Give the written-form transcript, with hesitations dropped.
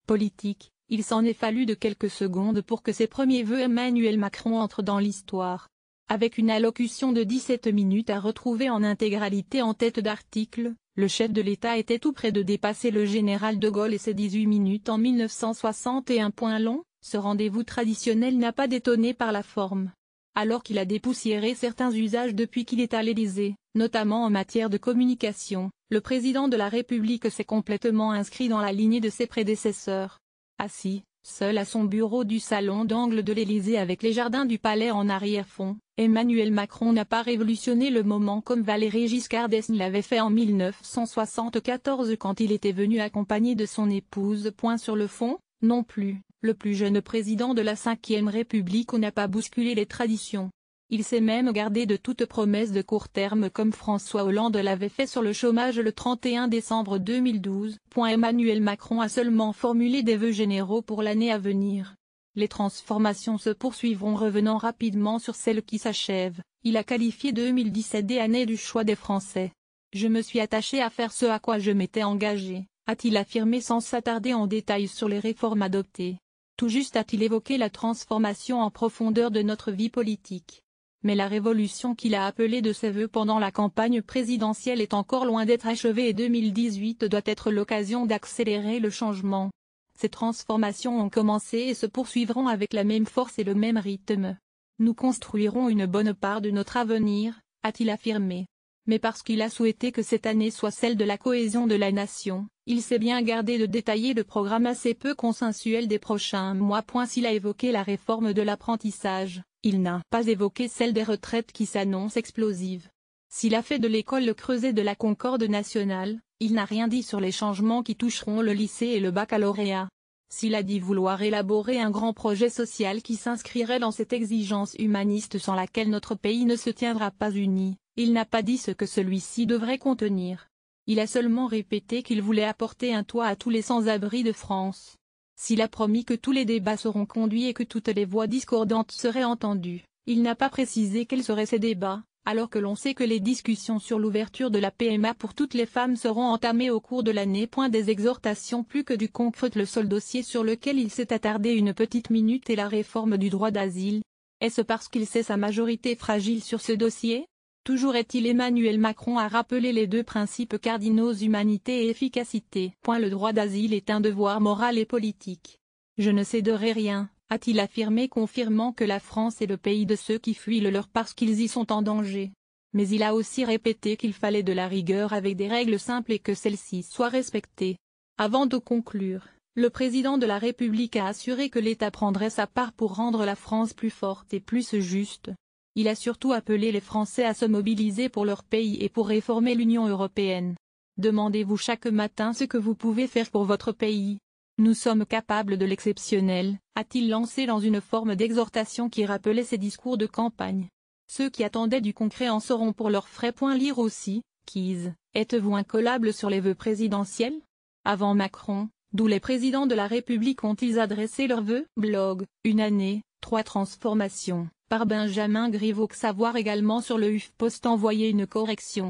politique, il s'en est fallu de quelques secondes pour que ses premiers vœux Emmanuel Macron entrent dans l'histoire. Avec une allocution de 17 minutes à retrouver en intégralité en tête d'article, le chef de l'État était tout près de dépasser le général de Gaulle et ses 18 minutes en 1961. Long, ce rendez-vous traditionnel n'a pas détonné par la forme. Alors qu'il a dépoussiéré certains usages depuis qu'il est à l'Élysée, notamment en matière de communication, le président de la République s'est complètement inscrit dans la lignée de ses prédécesseurs. Assis, seul à son bureau du salon d'angle de l'Élysée avec les jardins du palais en arrière-fond, Emmanuel Macron n'a pas révolutionné le moment comme Valéry Giscard d'Estaing l'avait fait en 1974 quand il était venu accompagné de son épouse. Sur le fond, non plus, le plus jeune président de la Ve République n'a pas bousculé les traditions. Il s'est même gardé de toute promesse de court terme comme François Hollande l'avait fait sur le chômage le 31 décembre 2012. Emmanuel Macron a seulement formulé des vœux généraux pour l'année à venir. Les transformations se poursuivront. Revenant rapidement sur celles qui s'achèvent, il a qualifié 2017 d'année du choix des Français. Je me suis attaché à faire ce à quoi je m'étais engagé, a-t-il affirmé sans s'attarder en détail sur les réformes adoptées. Tout juste a-t-il évoqué la transformation en profondeur de notre vie politique. Mais la révolution qu'il a appelée de ses vœux pendant la campagne présidentielle est encore loin d'être achevée et 2018 doit être l'occasion d'accélérer le changement. Ces transformations ont commencé et se poursuivront avec la même force et le même rythme. Nous construirons une bonne part de notre avenir, a-t-il affirmé. Mais parce qu'il a souhaité que cette année soit celle de la cohésion de la nation, il s'est bien gardé de détailler le programme assez peu consensuel des prochains mois. S'il a évoqué la réforme de l'apprentissage, il n'a pas évoqué celle des retraites qui s'annonce explosive. S'il a fait de l'école le creuset de la concorde nationale, il n'a rien dit sur les changements qui toucheront le lycée et le baccalauréat. S'il a dit vouloir élaborer un grand projet social qui s'inscrirait dans cette exigence humaniste sans laquelle notre pays ne se tiendra pas uni, il n'a pas dit ce que celui-ci devrait contenir. Il a seulement répété qu'il voulait apporter un toit à tous les sans-abri de France. S'il a promis que tous les débats seront conduits et que toutes les voix discordantes seraient entendues, il n'a pas précisé quels seraient ces débats, alors que l'on sait que les discussions sur l'ouverture de la PMA pour toutes les femmes seront entamées au cours de l'année. Des exhortations plus que du concret. Le seul dossier sur lequel il s'est attardé une petite minute est la réforme du droit d'asile. Est-ce parce qu'il sait sa majorité fragile sur ce dossier ? Toujours est-il, Emmanuel Macron a rappelé les deux principes cardinaux humanité et efficacité. Le droit d'asile est un devoir moral et politique. Je ne céderai rien, a-t-il affirmé, confirmant que la France est le pays de ceux qui fuient le leur parce qu'ils y sont en danger. Mais il a aussi répété qu'il fallait de la rigueur avec des règles simples et que celles-ci soient respectées. Avant de conclure, le président de la République a assuré que l'État prendrait sa part pour rendre la France plus forte et plus juste. Il a surtout appelé les Français à se mobiliser pour leur pays et pour réformer l'Union européenne. Demandez-vous chaque matin ce que vous pouvez faire pour votre pays. Nous sommes capables de l'exceptionnel, a-t-il lancé dans une forme d'exhortation qui rappelait ses discours de campagne. Ceux qui attendaient du concret en sauront pour leurs frais. Lire aussi, Keyes, êtes-vous incollable sur les vœux présidentiels ? Avant Macron, d'où les présidents de la République ont-ils adressé leurs vœux ? Blog, une année, 3 transformations, par Benjamin Griveaux. Savoir également sur le HuffPost. Envoyer une correction.